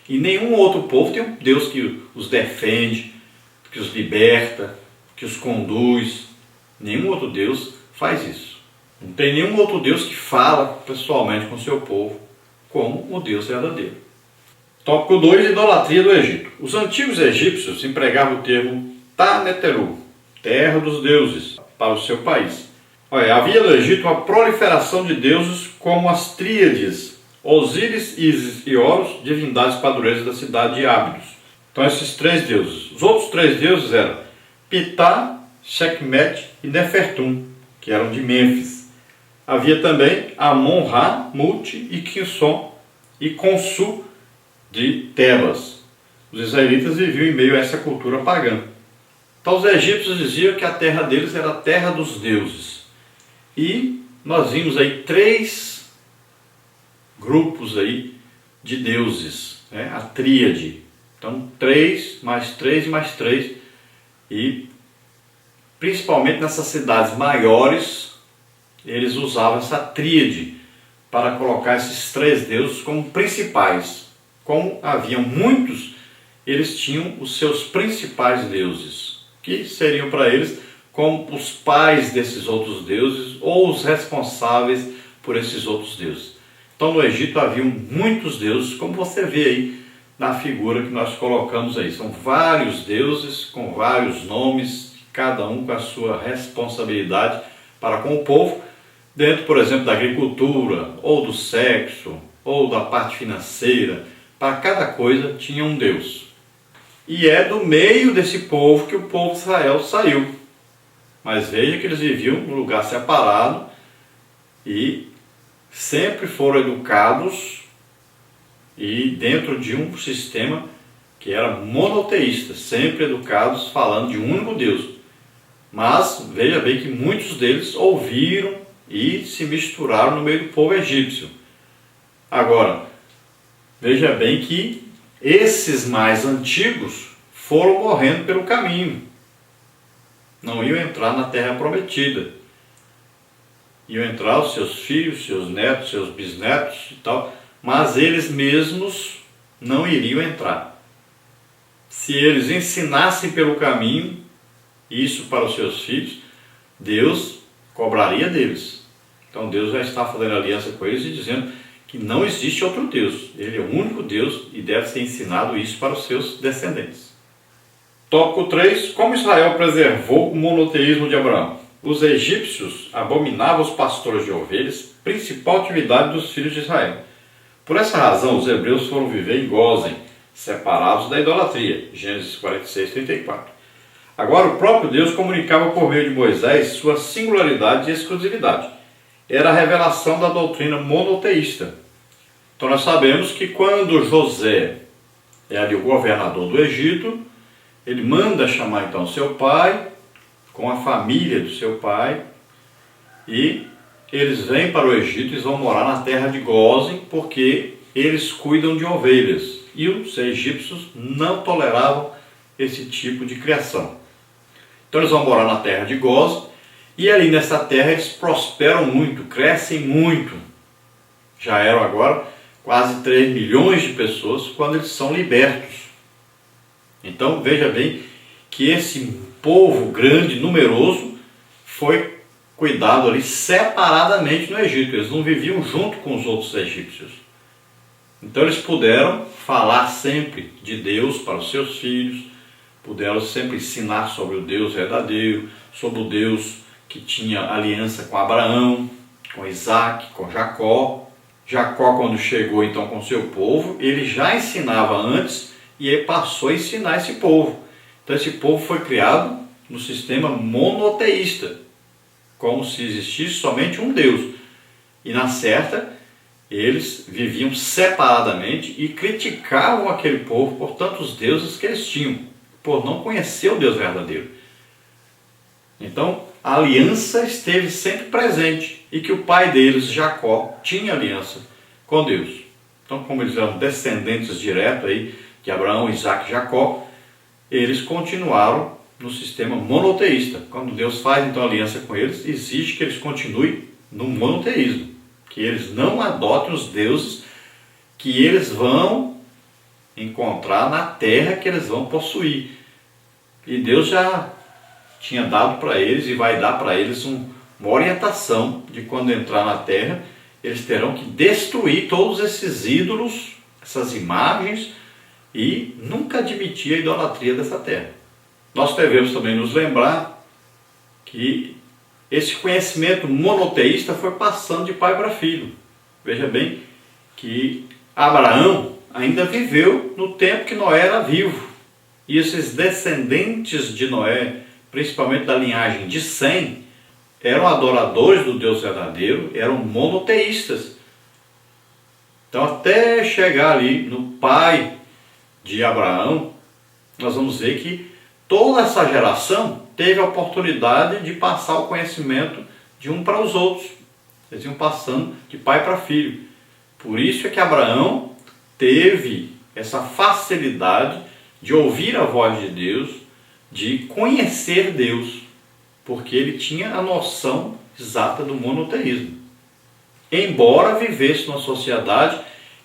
E nenhum outro povo tem um Deus que os defende, que os liberta, que os conduz. Nenhum outro Deus faz isso. Não tem nenhum outro Deus que fala pessoalmente com o seu povo como o Deus verdadeiro. Tópico 2, idolatria do Egito. Os antigos egípcios empregavam o termo Taneteru, terra dos deuses, para o seu país. Olha, havia no Egito uma proliferação de deuses como as tríades, Osíris, Ísis e Horus, divindades padroeiras da cidade de Ábidos. Então esses três deuses. Os outros três deuses eram Ptah, Sekhmet e Nefertum, que eram de Mênfis. Havia também Amon-Ra, Mut e Quinson e Consu de Tebas. Os israelitas viviam em meio a essa cultura pagã. Então os egípcios diziam que a terra deles era a terra dos deuses. E nós vimos aí três grupos aí de deuses, né? A tríade. Então 3 mais 3 mais 3. E principalmente nessas cidades maiores, eles usavam essa tríade para colocar esses três deuses como principais. Como haviam muitos, eles tinham os seus principais deuses, que seriam para eles como os pais desses outros deuses ou os responsáveis por esses outros deuses. Então no Egito haviam muitos deuses, como você vê aí na figura que nós colocamos aí. São vários deuses com vários nomes, cada um com a sua responsabilidade para com o povo, dentro, por exemplo, da agricultura, ou do sexo, ou da parte financeira. Para cada coisa tinha um Deus. E é do meio desse povo que o povo de Israel saiu. Mas veja que eles viviam num lugar separado e sempre foram educados e dentro de um sistema que era monoteísta, sempre educados falando de um único Deus. Mas veja bem que muitos deles ouviram e se misturaram no meio do povo egípcio. Agora, veja bem que esses mais antigos foram morrendo pelo caminho. Não iam entrar na terra prometida. Iam entrar os seus filhos, seus netos, seus bisnetos e tal, mas eles mesmos não iriam entrar. Se eles ensinassem pelo caminho isso para os seus filhos, Deus cobraria deles. Então Deus já está fazendo aliança com eles e dizendo que não existe outro Deus. Ele é o único Deus e deve ser ensinado isso para os seus descendentes. Tópico 3. Como Israel preservou o monoteísmo de Abraão? Os egípcios abominavam os pastores de ovelhas, principal atividade dos filhos de Israel. Por essa razão, os hebreus foram viver em Gósen, separados da idolatria. Gênesis 46, 34. Agora, o próprio Deus comunicava por meio de Moisés sua singularidade e exclusividade. Era a revelação da doutrina monoteísta. Então nós sabemos que quando José é ali o governador do Egito, ele manda chamar então seu pai, com a família do seu pai, e eles vêm para o Egito e vão morar na terra de Gósen, porque eles cuidam de ovelhas. E os egípcios não toleravam esse tipo de criação. Então eles vão morar na terra de Gósen, e ali nessa terra eles prosperam muito, crescem muito. Já eram agora quase 3 milhões de pessoas quando eles são libertos. Então veja bem que esse povo grande, numeroso, foi cuidado ali separadamente no Egito. Eles não viviam junto com os outros egípcios. Então eles puderam falar sempre de Deus para os seus filhos, puderam sempre ensinar sobre o Deus verdadeiro, sobre o Deus que tinha aliança com Abraão, com Isaac, com Jacó. Jacó, quando chegou então com seu povo, ele já ensinava antes e ele passou a ensinar esse povo. Então esse povo foi criado no sistema monoteísta, como se existisse somente um Deus. E na certa, eles viviam separadamente e criticavam aquele povo por tantos deuses que eles tinham, por não conhecer o Deus verdadeiro. Então, a aliança esteve sempre presente e que o pai deles, Jacó, tinha aliança com Deus. Então, como eles eram descendentes diretos aí de Abraão, Isaac e Jacó, eles continuaram no sistema monoteísta. Quando Deus faz então aliança com eles, exige que eles continuem no monoteísmo, que eles não adotem os deuses que eles vão encontrar na terra que eles vão possuir. E Deus já tinha dado para eles e vai dar para eles uma orientação de quando entrar na terra, eles terão que destruir todos esses ídolos, essas imagens, e nunca admitir a idolatria dessa terra. Nós devemos também nos lembrar que esse conhecimento monoteísta foi passando de pai para filho. Veja bem que Abraão ainda viveu no tempo que Noé era vivo. E esses descendentes de Noé, principalmente da linhagem de Sem, eram adoradores do Deus verdadeiro, eram monoteístas. Então, até chegar ali no pai de Abraão, nós vamos ver que toda essa geração teve a oportunidade de passar o conhecimento de um para os outros. Eles iam passando de pai para filho. Por isso é que Abraão teve essa facilidade de ouvir a voz de Deus, de conhecer Deus, porque ele tinha a noção exata do monoteísmo. Embora vivesse numa sociedade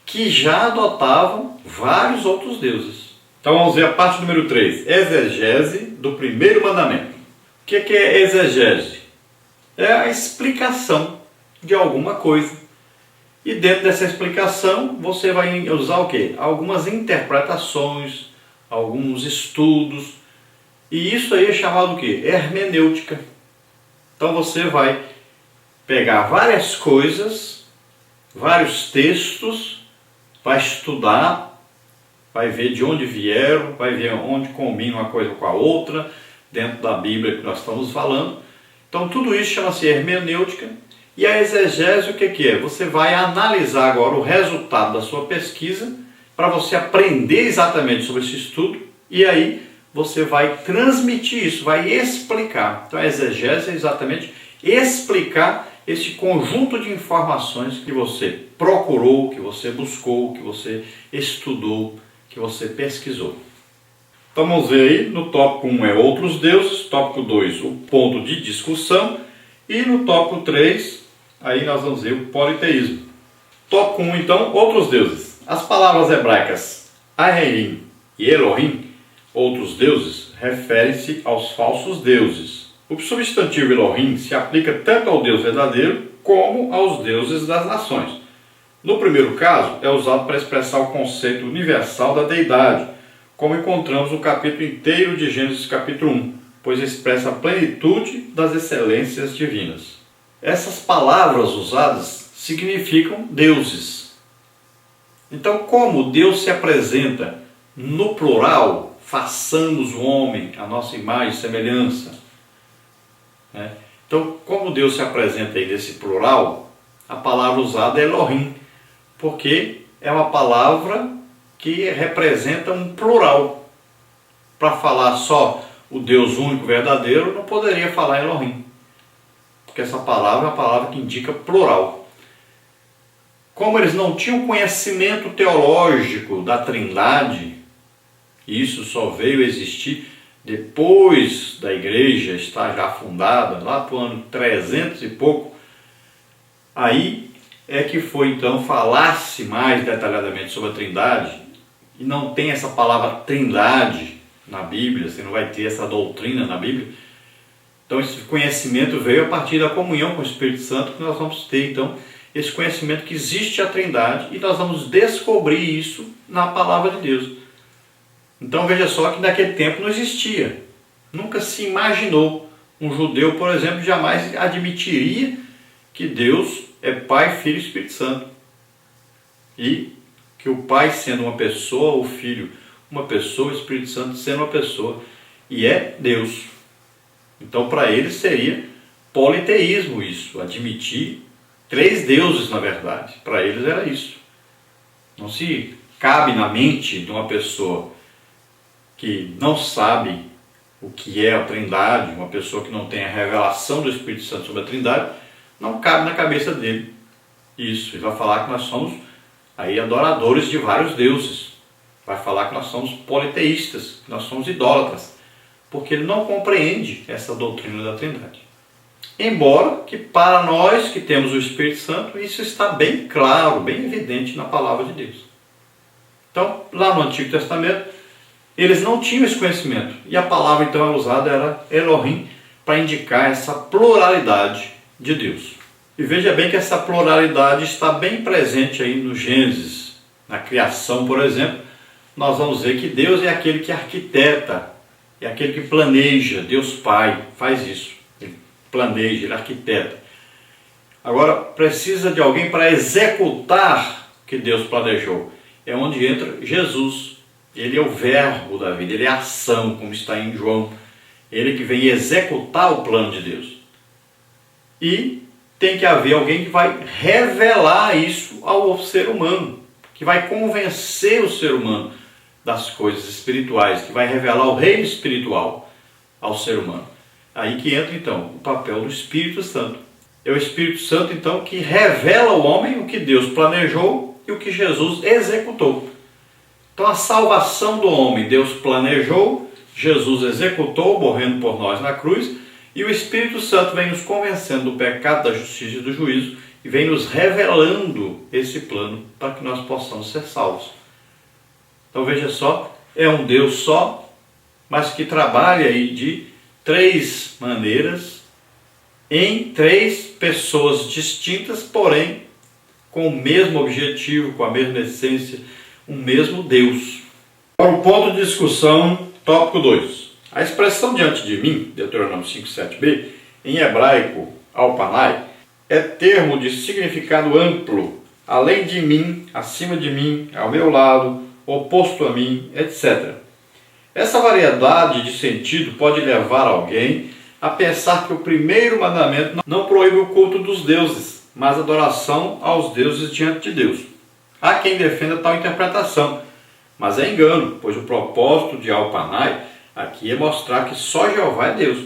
que já adotavam vários outros deuses. Então vamos ver a parte número 3, exegese do primeiro mandamento. O que é exegese? É a explicação de alguma coisa. E dentro dessa explicação você vai usar o quê? Algumas interpretações, alguns estudos. E isso aí é chamado o quê? Hermenêutica. Então você vai pegar várias coisas, vários textos, vai estudar, vai ver de onde vieram, vai ver onde combina uma coisa com a outra, dentro da Bíblia que nós estamos falando. Então tudo isso chama-se hermenêutica. E a exegese o que é? Você vai analisar agora o resultado da sua pesquisa, para você aprender exatamente sobre esse estudo, e aí você vai transmitir isso, vai explicar. Então a exegese é exatamente explicar esse conjunto de informações que você procurou, que você buscou, que você estudou, que você pesquisou. Então vamos ver aí, no tópico 1 é outros deuses, tópico 2 o ponto de discussão, e no tópico 3, aí nós vamos ver o politeísmo. Tópico 1 então, outros deuses. As palavras hebraicas Aherim e Elohim, outros deuses, referem-se aos falsos deuses. O substantivo Elohim se aplica tanto ao Deus verdadeiro como aos deuses das nações. No primeiro caso, é usado para expressar o conceito universal da deidade, como encontramos no capítulo inteiro de Gênesis capítulo 1, pois expressa a plenitude das excelências divinas. Essas palavras usadas significam deuses. Então, como Deus se apresenta no plural, façamos o homem a nossa imagem e semelhança. Então, como Deus se apresenta aí nesse plural, a palavra usada é Elohim, porque é uma palavra que representa um plural. Para falar só o Deus único verdadeiro, não poderia falar Elohim, porque essa palavra é uma palavra que indica plural. Como eles não tinham conhecimento teológico da Trindade, isso só veio existir depois da igreja estar já fundada, lá para o ano 300 e pouco, aí é que foi então falar-se mais detalhadamente sobre a Trindade, e não tem essa palavra Trindade na Bíblia, você não vai ter essa doutrina na Bíblia. Então esse conhecimento veio a partir da comunhão com o Espírito Santo, que nós vamos ter então esse conhecimento que existe a Trindade, e nós vamos descobrir isso na palavra de Deus. Então veja só que naquele tempo não existia, nunca se imaginou. Um judeu, por exemplo, jamais admitiria que Deus é Pai, Filho e Espírito Santo, e que o Pai sendo uma pessoa, o Filho uma pessoa, o Espírito Santo sendo uma pessoa, e é Deus. Então para eles seria politeísmo isso, admitir 3 deuses na verdade. Para eles era isso. Não se cabe na mente de uma pessoa que não sabe o que é a Trindade, uma pessoa que não tem a revelação do Espírito Santo sobre a Trindade, não cabe na cabeça dele isso. Ele vai falar que nós somos aí adoradores de vários deuses, vai falar que nós somos politeístas, que nós somos idólatras, porque ele não compreende essa doutrina da Trindade. Embora que para nós que temos o Espírito Santo, isso está bem claro, bem evidente na palavra de Deus. Então, lá no Antigo Testamento, eles não tinham esse conhecimento. E a palavra então usada era Elohim, para indicar essa pluralidade de Deus. E veja bem que essa pluralidade está bem presente aí no Gênesis. Na criação, por exemplo, nós vamos ver que Deus é aquele que arquiteta, é aquele que planeja. Deus Pai faz isso. Ele planeja, ele arquiteta. Agora, precisa de alguém para executar o que Deus planejou. É onde entra Jesus. Ele é o verbo da vida, ele é a ação, como está em João. Ele que vem executar o plano de Deus. E tem que haver alguém que vai revelar isso ao ser humano, que vai convencer o ser humano das coisas espirituais, que vai revelar o reino espiritual ao ser humano. Aí que entra então o papel do Espírito Santo. É o Espírito Santo então que revela ao homem o que Deus planejou e o que Jesus executou. Então a salvação do homem Deus planejou, Jesus executou, morrendo por nós na cruz, e o Espírito Santo vem nos convencendo do pecado, da justiça e do juízo, e vem nos revelando esse plano para que nós possamos ser salvos. Então veja só, é um Deus só, mas que trabalha aí de três maneiras, em três pessoas distintas, porém com o mesmo objetivo, com a mesma essência, o mesmo Deus. Para o ponto de discussão, tópico 2. A expressão diante de mim, Deuteronômio 5:7b, em hebraico, alpanai, é termo de significado amplo, além de mim, acima de mim, ao meu lado, oposto a mim, etc. Essa variedade de sentido pode levar alguém a pensar que o primeiro mandamento não proíbe o culto dos deuses, mas a adoração aos deuses diante de Deus. Há quem defenda tal interpretação, mas é engano, pois o propósito de Alpanai aqui é mostrar que só Jeová é Deus.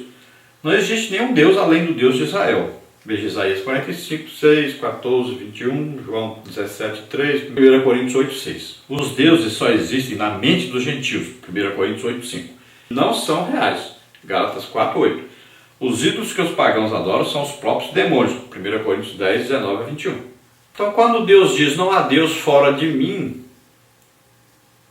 Não existe nenhum Deus além do Deus de Israel. Veja Isaías 45, 6, 14, 21, João 17, 3, 1 Coríntios 8, 6. Os deuses só existem na mente dos gentios, 1 Coríntios 8, 5. Não são reais, Gálatas 4, 8. Os ídolos que os pagãos adoram são os próprios demônios, 1 Coríntios 10, 19 a 21. Então quando Deus diz não há Deus fora de mim,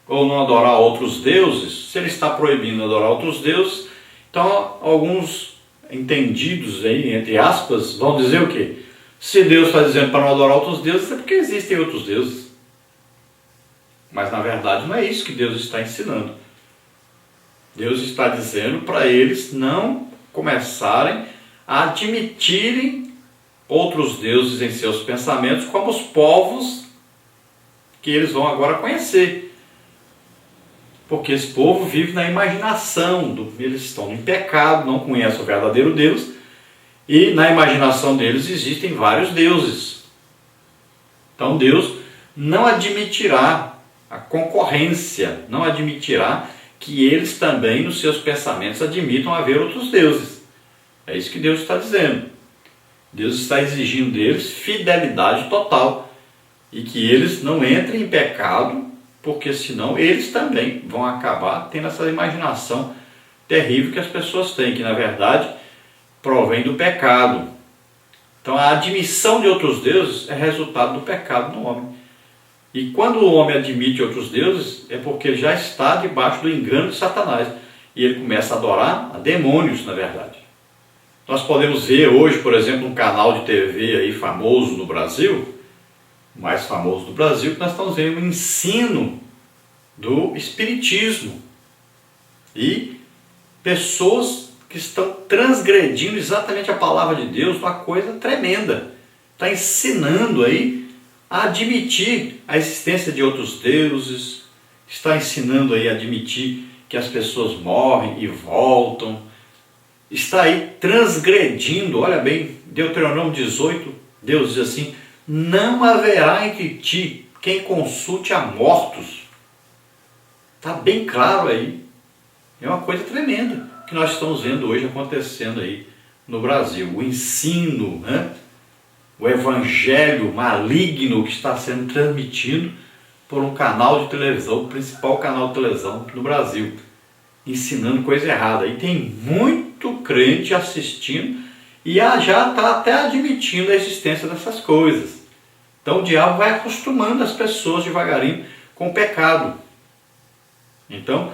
ou não adorar outros deuses, se ele está proibindo adorar outros deuses, então alguns entendidos aí, entre aspas, vão dizer o quê? Se Deus está dizendo para não adorar outros deuses, é porque existem outros deuses. Mas na verdade não é isso que Deus está ensinando. Deus está dizendo para eles não começarem a admitirem outros deuses em seus pensamentos, como os povos que eles vão agora conhecer. Porque esse povo vive na imaginação, eles estão em pecado, não conhecem o verdadeiro Deus, e na imaginação deles existem vários deuses. Então Deus não admitirá a concorrência, não admitirá que eles também nos seus pensamentos admitam haver outros deuses. É isso que Deus está dizendo. Deus está exigindo deles fidelidade total e que eles não entrem em pecado, porque senão eles também vão acabar tendo essa imaginação terrível que as pessoas têm, que na verdade provém do pecado. Então a admissão de outros deuses é resultado do pecado no homem. E quando o homem admite outros deuses, é porque ele já está debaixo do engano de Satanás. E ele começa a adorar a demônios, na verdade. Nós podemos ver hoje, por exemplo, um canal de TV aí famoso no Brasil, o mais famoso do Brasil, que nós estamos vendo um ensino do espiritismo. E pessoas que estão transgredindo exatamente a palavra de Deus, uma coisa tremenda. Está ensinando aí a admitir a existência de outros deuses, está ensinando aí a admitir que as pessoas morrem e voltam, está aí transgredindo. Olha bem, Deuteronômio 18, Deus diz assim: não haverá entre ti quem consulte a mortos. Está bem claro aí. É uma coisa tremenda que nós estamos vendo hoje acontecendo aí no Brasil. O ensino, né? O evangelho maligno que está sendo transmitido por um canal de televisão, o principal canal de televisão no Brasil, ensinando coisa errada. E tem muito crente assistindo e já está até admitindo a existência dessas coisas. Então o diabo vai acostumando as pessoas devagarinho com o pecado. Então,